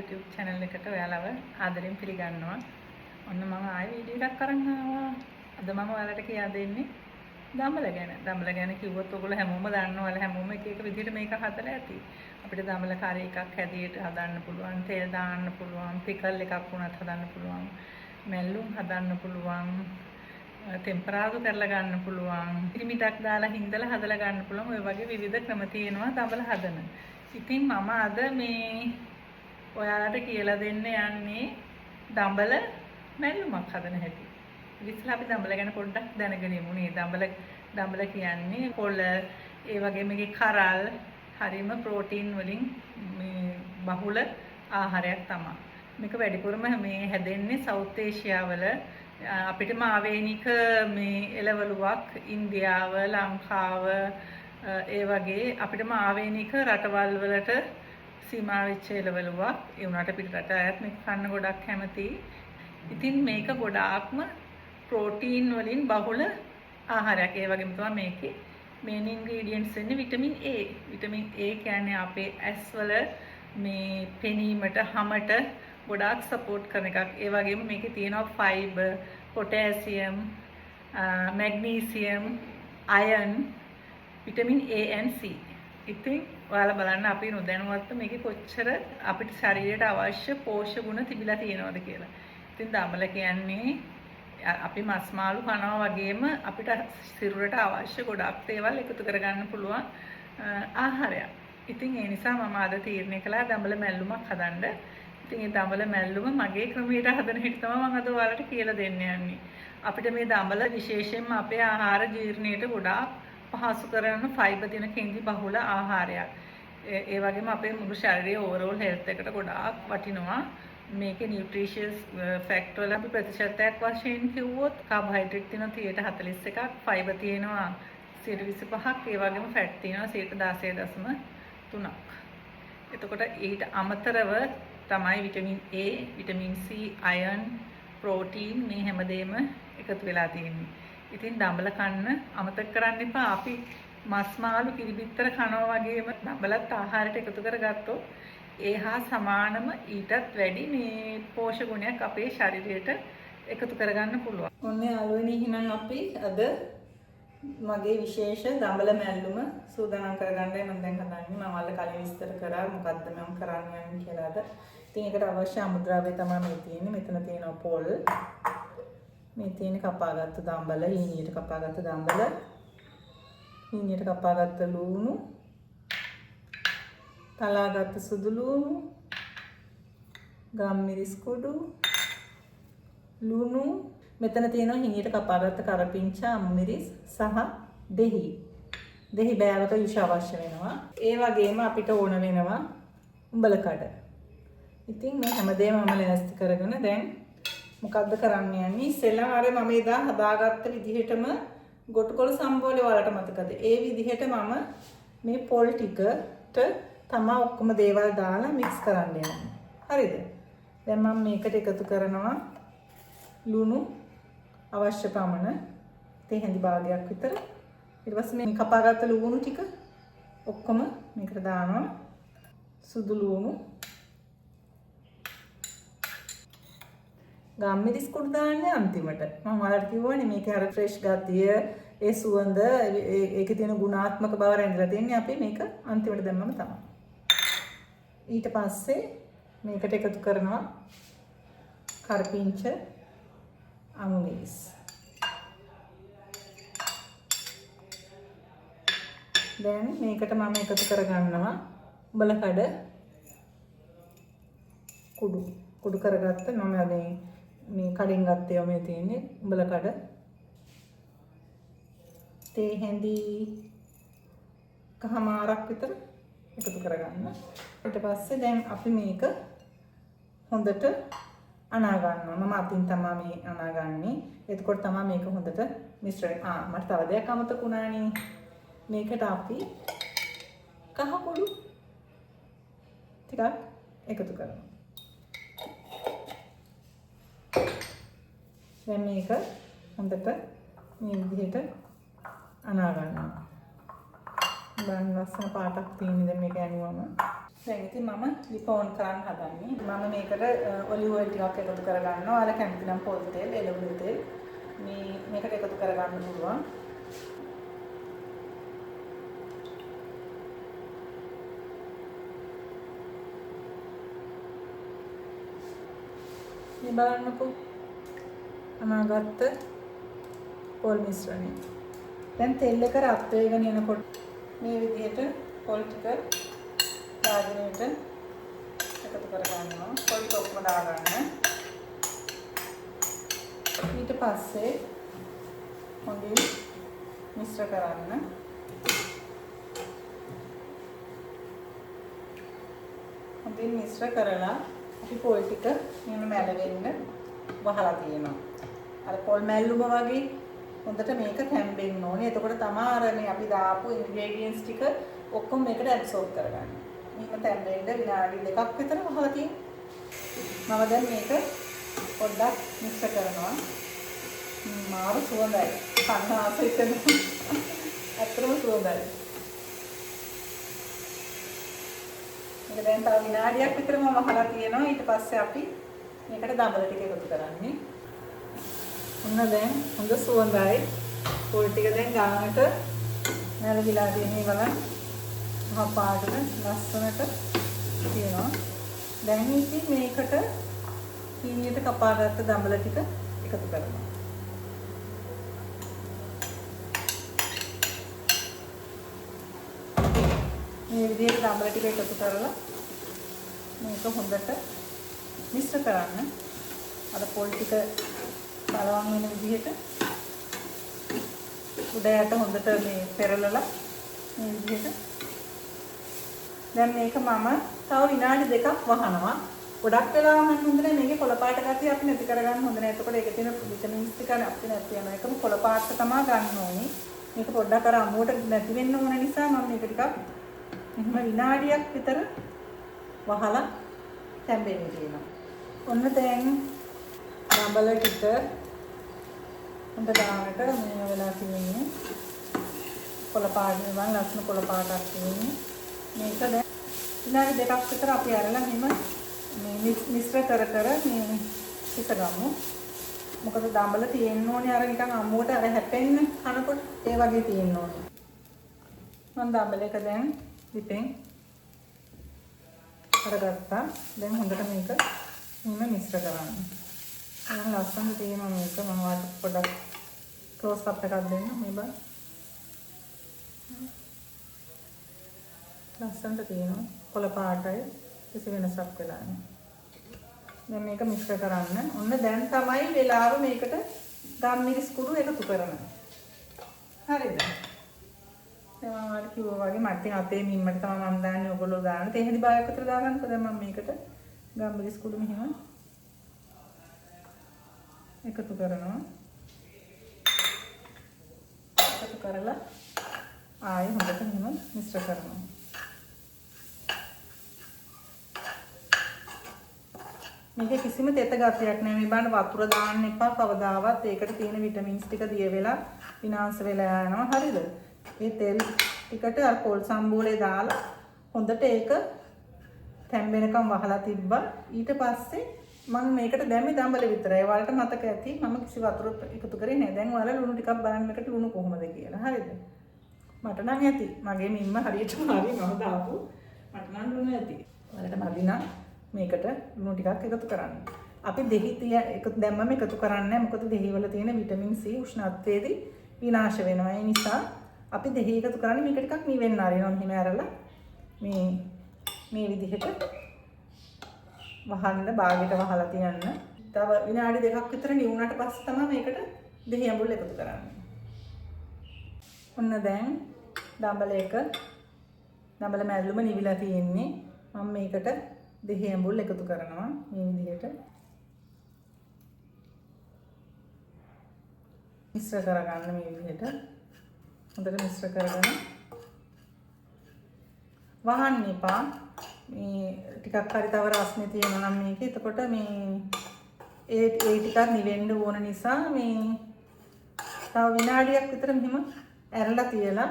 YouTube channel එකට ඔයාලව ආදරෙන් පිළිගන්නවා. ඔන්න මම ආයෙ වීඩියෝ එකක් අරන් ආවා. අද මම ඔයාලට කියා දෙන්නේ දඹල ගැන. දඹල ගැන කිව්වොත් ඔයගොල්ලෝ හැමෝම දන්නවල හැමෝම එක එක විදිහට මේක හදලා ඇති. අපිට දඹල කරේ එකක් හැදියට හදන්න පුළුවන්, තෙල් දාන්න පුළුවන්, පිකල් එකක් වුණත් හදන්න පුළුවන්, මැල්ලුම් හදන්න පුළුවන්, ටෙම්පරාදු කරලා ගන්න පුළුවන්, පිරිමිඩක් දාලා හින්දලා හදලා ගන්න පුළුවන්. ඔය වගේ විවිධ ක්‍රම තියෙනවා දඹල හදන. ඉතින් මම අද මේ ඔයාලට කියලා දෙන්න යන්නේ දඹල මැල්ලුමක් හදන හැටි. ඉතින් අපි දඹල ගැන පොඩ්ඩක් දැනගෙන ඉමු නේ. දඹල කියන්නේ පොළ, ඒ වගේම මේකේ කරල්, හරිම ප්‍රෝටීන් වලින් මේ බහුල ආහාරයක් තමයි. මේක වැඩිපුරම මේ හැදෙන්නේ සවුත් ඒෂියාවල. අපිටම ආවේනික මේ එළවලුවක් ඉන්දියාව, ලංකාව, ඒ වගේ අපිටම ආවේනික රටවල් වලට සීමා වෙච්ච එළවලුවක්. ඒ වුණාට පිටරට අයත් මේක කන්න ගොඩක් කැමතියි. ඉතින් මේක ගොඩාක්ම ප්‍රෝටීන් වලින් බහුල ආහාරයක්. ඒ වගේම තමයි මේකේ මේන් ඉන්ග්‍රීඩියන්ට්ස් වෙන්නේ විටමින් A. විටමින් A කියන්නේ අපේ ඇස් වල මේ පෙනීමට, හමට ගොඩාක් සපෝට් කරන එකක්. ඒ වගේම මේකේ තියෙනවා fibre, potassium, magnesium, iron, vitamin A and C. ඉතින් ඔයාලා බලන්න අපි නොදැනුවත්ව මේකේ කොච්චර අපිට ශරීරයට අවශ්‍ය පෝෂක ගුණ තිබිලා තියෙනවද කියලා. ඉතින් දඹල කියන්නේ අපි මස් මාළු කනවා වගේම අපිට සිරුරට අවශ්‍ය ගොඩක් දේවල් එකතු කරගන්න පුළුවන් ආහාරයක්. ඉතින් ඒ නිසා මම අද තීරණය කළා දඹල මැල්ලුමක් හදන්න. ඉතින් මේ දඹල මැල්ලුම මගේ ක්‍රමයට හදන හැටි තමයි මම අද ඔයාලට කියලා දෙන්න යන්නේ. අපිට මේ දඹල විශේෂයෙන්ම අපේ ආහාර ජීර්ණයට ගොඩාක් පහසු කරන ෆයිබර් තියෙන කෙන්දි බහුල ආහාරයක්. ඒ වගේම අපේ මුළු ශරීරයේ ඕවරෝල් හෙල්ත් එකට ගොඩාක් වටිනවා. මේකේ නියුට්‍රිෂියස් ෆැක්ට් වල අපි ප්‍රතිශතයක් වශයෙන් කිව්වොත් කාබෝහයිඩ්‍රේට් තියෙනවා 141ක්, ෆයිබර් තියෙනවා 125ක්, ඒ වගේම ෆැට් තියෙනවා 16.3ක්. එතකොට ඊට අමතරව තමයි vitamin A, vitamin C, iron, protein මේ හැමදේම එකතු වෙලා තියෙන්නේ. ඉතින් දඹල කන්න අමතක කරන්න එපා. අපි මස් මාළු කිරිබිත්තර කනවා වගේම දඹලත් ආහාරයට එකතු කරගත්තොත් ඒ හා සමානම ඊටත් වැඩි මේ පෝෂක ගුණයක් අපේ ශරීරයට එකතු කරගන්න පුළුවන්. ඔන්න යාළුවනි, එහෙනම් අපි අද මගේ විශේෂ දඹල මැල්ලුම සූදානම් කරගන්නයි මම දැන් හදන්නේ. මම අල්ල කලින් විස්තර කරා මොකද්ද මම කරන්න යන්නේ කියලාද. ඉතින් ඒකට අවශ්‍ය අමුද්‍රව්‍ය තමයි මේ තියෙන්නේ. මෙතන තියෙනවා පොල්, මේ තියෙන කපාගත්තු දඹල, හීනියට කපාගත්තු දඹල, හීනියට කපාගත්තු ලුණු, තලාගත්තු සුදු ලුණු, ගම්මිරිස් කුඩු, ලුණු, මෙතන තියෙනවා හීනියට කපාගත්තු කරපිංචා, අමුමිරිස් සහ දෙහි. දෙහි බෑවක යුෂ අවශ්‍ය වෙනවා. ඒ වගේම අපිට ඕන වෙනවා උඹලකඩ. ඉතින් මේ හැමදේම මම ලෑස්ති කරගෙන දැන් මොකද්ද කරන්න යන්නේ? ඉස්සෙල්ලාම අර මම එදා හදාගත්ත විදිහටම ගොටුකොළ සම්බෝලේ වලට මතකද? ඒ විදිහට මම මේ පොල් ටිකට තමා ඔක්කොම දේවල් දාලා මික්ස් කරන්න යන්නේ. හරිද? දැන් මම මේකට එකතු කරනවා ලුණු අවශ්‍ය පමණ, තේ හැඳි භාගයක් විතර. ඊට පස්සේ මේ කපාගත්ත ලුණු ටික ඔක්කොම මේකට දානවා. සුදු ලුණු, ගම්මිරිස් කුඩු දාන්නේ අන්තිමට. මම ඔයාලට කිව්වනේ මේකේ අර ෆ්‍රෙෂ් ගතිය, ඒ සුවඳ, ඒකේ තියෙන ගුණාත්මක බව රැඳිලා තින්නේ අපි මේක අන්තිමට දැම්මම තමයි. ඊට පස්සේ මේකට එකතු කරනවා කරපිංච, අමුමිරිස්. දැන් මේකට මම එකතු කරගන්නවා උඹලකඩ කුඩු කරගත්ත මම මේ කඩින් ගත්තේ මේ තියෙන්නේ උඹලකඩ. තේ හැඳි කහමාරක් විතර එකතු කරගන්න. ඊට පස්සේ දැන් අපි මේක හොඳට අනා ගන්නවා. මම අතින් තමයි මේ අනාගන්නේ. එතකොට තමයි මේක හොඳට මිශ්‍රණය. මට තව දෙයක් අමතක වුණානේ. මේකට අපි කහ කුඩු ටිකක් එකතු කරනවා. දැන් මේක හොඳට මේ විදිහට අනා ගන්නවා. බලන්න ලස්සන පාටක් තියෙන දැන් මේක ඇනුවම. දැන් ඉතින් මම ලිප ඕන් කරන්න හදන්නේ. මම මේකට ඔලිව් ඔයිල් ටිකක් එකතු කරගන්නවා. ඔයාලා කැමති නම් පොල් තෙල්, එළවලු තෙල් මේකට එකතු කරගන්න පුළුවන්. මේ බලන්නකෝ. අනාගත පොල් මිශ්‍රණය. දැන් තෙල් එක රත් වෙගෙන එනකොට මේ විදිහට පොල් ටික දාගෙනට එකතු කරගන්නවා. පොල් ටික ඔක්කොම දාගන්න. ඊට පස්සේ හොඳින් මිශ්‍ර කරන්න. හොඳින් මිශ්‍ර කරලා අපි පොල් ටික මෙන්න මැලවෙන්න වහලා තියෙනවා. අර පොල් මැල්ලුම වගේ හොඳට මේක තැම්බෙන්න ඕනේ. එතකොට තමයි අර මේ අපි දාපු ඉන්ග්‍රීඩියන්ට්ස් ටික ඔක්කොම මේකට ඇබ්සෝබ් කරගන්න. මේක තැම්බෙන්න විනාඩි 2ක් විතර වහලා තියෙනවා. මම දැන් මේක පොඩ්ඩක් මික්ස් කරනවා. මාරු සුවඳයි. කන්න ආසයි කරනවා. අත්‍තරම සුවඳයි. මේක දැන් තව විනාඩියක් විතර මම වහලා තියෙනවා. ඊට පස්සේ අපි මේකට දඹල ටික එකතු කරන්නේ. ඔන්න දැන් හොඳ සුවඳයි. පොල් ටික දැන් ගානට නැරවිලා තියෙන්නේ බලන්න. මහ පාටට ලස්සනට තියෙනවා. දැන් ඉතින් මේකට කීනියට කපාගත්ත දඹල ටික එකතු කරනවා. මේ විදිහට දඹල ටික එකතු කරලා මේක හොඳට මිශ්‍ර කරන්න. අර පොල් ටික බලවන් වෙන විදිහට උඩ යට හොඳට මේ පෙරලලා මේ විදිහට. දැන් මේක මම තව විනාඩි 2ක් වහනවා. ගොඩක් වෙලා වහන්න හොඳ නැහැ. මේකේ කොළ පාට ගැතිය අපි නැති කරගන්න හොඳ නැහැ. එතකොට ඒකේ තියෙන විටමින්ස් ටික අපිට නැති වෙනවා. ඒකම කොළ පාට තමයි ගන්න ඕනේ. මේක පොඩ්ඩක් අර අමුවට නැති වෙන්න ඕන නිසා මම මේක ටිකක් එහෙම විනාඩියක් විතර වහලා තැම්බෙන්න තියෙනවා. ඔන්න දැන් දඹල ටික හොඳ දානට මේ වෙලා තියෙන්නේ. කොළ පාට නෙවෙයි ලස්සන කොළ පාටක් තියෙන්නේ. මේක දැන් විනාඩි 2ක් විතර අපි අරලා මෙහෙම මේ මිශ්‍ර කර මේ ඉස්සගමු. මොකද දඹල තියෙන්න ඕනේ අර නිකන් අම්මුවට අර හැපෙන්න කනකොට ඒ වගේ තියෙන්න ඕනේ. මම දඹල එක දැන් ලිපෙන් අරගත්තා. දැන් හොඳට මේක මෙහෙම මිශ්‍ර කරන්න. මම ලස්සන තියෙනවා මේක. මම වාට පොඩ්ඩක් ක්ලෝස් අප් එකක් දෙන්න මේ බා. ලස්සනට තියෙනවා. කොළ පාටයි කිසි වෙනසක් වෙලා නැහැ. දැන් මේක මිශ්‍ර කරන්න. ඔන්න දැන් තමයි වෙලාව මේකට ගම්මිරිස් කුඩු එකතු කරන්න. හරිද? දැන් මම ඔයාලට කිව්වා වගේ මට අපේ මිම්මට තමයි මම දාන්නේ. ඔයගොල්ලෝ දාන්න. තේ හැඳි බායක් විතර දාගන්නකෝ. දැන් මම මේකට ගම්මිරිස් කුඩු මෙහෙම එකතු කරනවා. එකතු කරලා ආයෙ හොඳට මෙහෙම මිශ්‍ර කරනවා. මේක කිසිම තෙත ගතියක් නැහැ. මේ බලන්න වතුර දාන්න එපා කවදාවත්. ඒකට තියෙන විටමින්ස් ටික දිය වෙලා විනාශ වෙලා යනවා. හරිද? මේ තෙල් ටිකට අර පොල් සම්බෝලේ දාලා හොඳට ඒක තැම්බෙනකම් වහලා තිබ්බා. ඊට පස්සේ මම මේකට දැම්මේ දඹල විතරයි. ඔයාලට මතක ඇති මම කිසි වතුර එකතු කරේ නැහැ. දැන් ඔයාලා ලුණු ටිකක් බලන්න මේකට ලුණු කොහොමද කියලා. හරිද? මට නම් ඇති. මගේ මිම්ම හරියටම හරි මම දාපු. මට නම් ලුණු ඇති. ඔයාලට මදි නම් මේකට ලුණු ටිකක් එකතු කරන්න. අපි දෙහි දැම්මම එකතු කරන්නේ නැහැ. මොකද දෙහි වල තියෙන විටමින් C උෂ්ණත්වයේදී විනාශ වෙනවා. ඒ නිසා අපි දෙහි එකතු කරන්නේ මේක ටිකක් නිවෙන්න ආරිනවා. මෙහෙම ඇරලා මේ විදිහට වහන්න බාගෙට වහලා තියන්න. තව විනාඩි 2ක් විතර නිවුණාට පස්සේ තමයි මේකට දෙහි ඇඹුල් එකතු කරන්නේ. ඔන්න දැන් දඹල මැල්ලුම නිවිලා තියෙන්නේ. මම මේකට දෙහි ඇඹුල් එකතු කරනවා මේ විදිහට. මිශ්‍ර කරගන්න මේ විදිහට. හොඳට මිශ්‍ර කරගෙන වහන්න එපා. මේ ටිකක් හරි තව රස්නේ තියෙනවා නම් මේක. එතකොට මේ ඒ ටිකක් නිවෙන්න ඕන නිසා මේ තව විනාඩියක් විතර මෙහෙම ඇරලා තියලා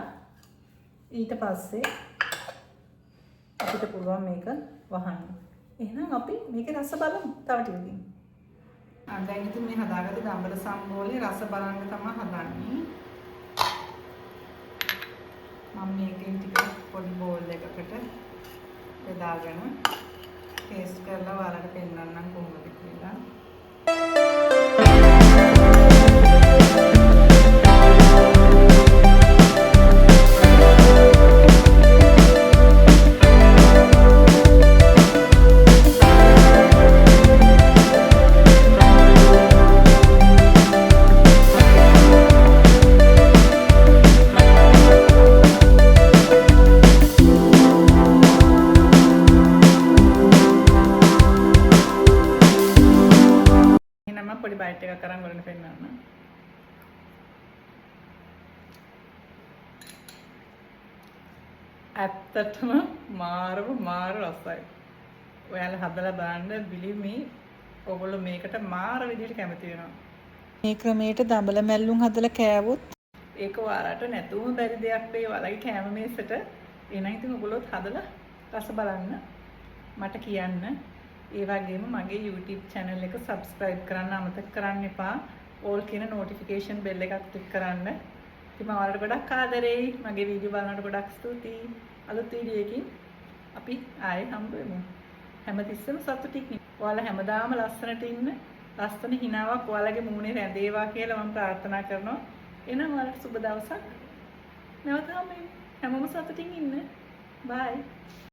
ඊට පස්සේ අපිට පුළුවන් මේක වහන්න. එහෙනම් අපි මේකේ රස බලමු තව ටිකකින්. දැන් ඉතින් මේ හදාගත්ත දඹර සම්බෝලේ රස බලන්න තමයි හදන්නේ. මම මේකෙන් ටික පොඩි බෝල් එකකට බෙදාගෙන ටේස්ට් කරලා ඔයාලට පෙන්නන්නම් කොහොමද කියලා. පොඩි බයිට් එකක් කරන් වලට පෙන්නන්න. ඇත්තටම මාරු රසයි. ඔයාලා හදලා බලන්න believe me ඔයගොල්ලෝ මේකට මාර විදිහට කැමති වෙනවා. මේ ක්‍රමයට දඹල මැල්ලුම් හදලා කෑවොත් ඒක ඔයාලට නැතුම බැරි දෙයක් වෙයි ඔයාලගේ කෑම මේසෙට. එහෙනම් ඉතින් ඔයගොල්ලෝත් හදලා රස බලන්න මට කියන්න. ඒ වගේම මගේ YouTube channel එක subscribe කරන්න අමතක කරන්න එපා. all කියන notification bell එකක් click කරන්න. ඉතින් මම ඔයාලට ගොඩක් ආදරෙයි. මගේ වීඩියෝ බලනකොට ගොඩක් ස්තුතියි. අලුත් වීඩියෝ එකකින් අපි ආයේ හම්බ වෙමු. හැමතිස්සෙම සතුටින් ඉන්න. ඔයාලා හැමදාම ලස්සනට ඉන්න. ලස්සන හිනාවක් ඔයාලගේ මූණේ රැඳේවා කියලා මම ප්‍රාර්ථනා කරනවා. එහෙනම් ඔයාලට සුබ දවසක්. නැවත හැමෝම සතුටින් ඉන්න. bye.